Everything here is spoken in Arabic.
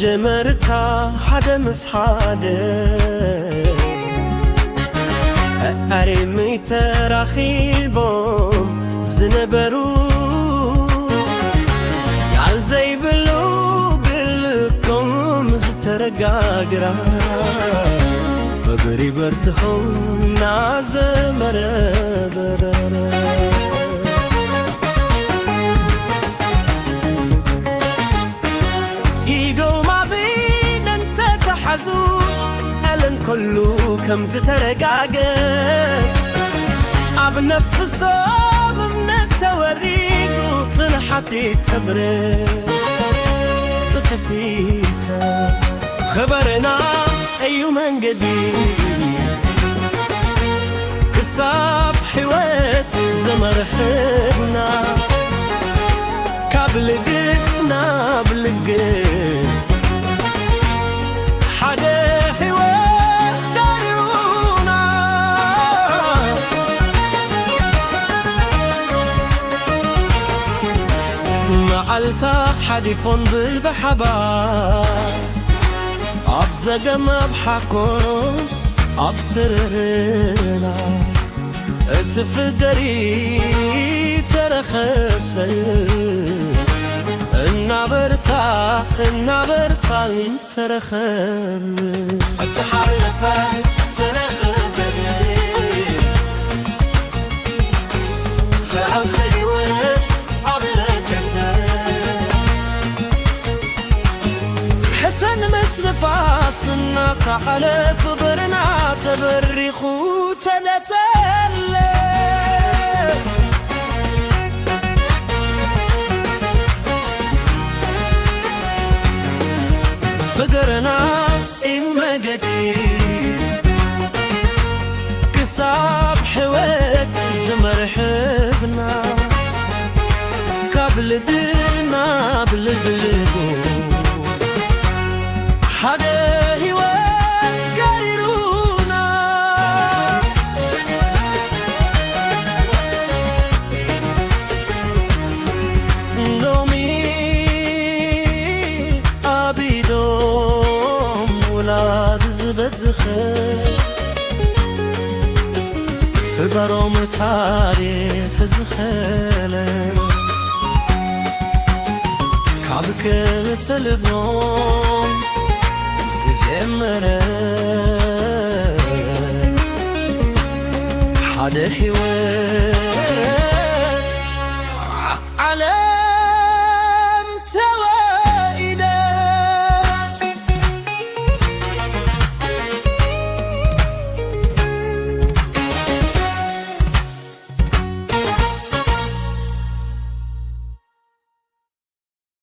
جمرتا حدا مس حدا أرمي تراخيل بوم زنبرو يعال زي بلو قلكم زترقاقرا فبري برتخون نازمر برارا ألن كلو كم زترقاقر عب نفسه من التوريق طلحتي تبري زفسيته خبرنا أي من قديم كساب حوات الزمر حبنا كابل قفنا بلقين حدا حوات دارونا معلتا حديفون بالبحبا أبزقم بحكوس أبصرنا اتفدري ترخصي النابرتا ترخم التحرفة ترخم فعم خلوات عبلكتا حتى نمس نفاس الناس على فبرنا تبرخو تلتلي فقرنا إما قديم قصاب حوات الزمر حبنا قبل دينا بالبلدو حدا هوات قايرونا بتزخل في بروم تاري تزخل كعبك التلفون زجمرة حدا حوار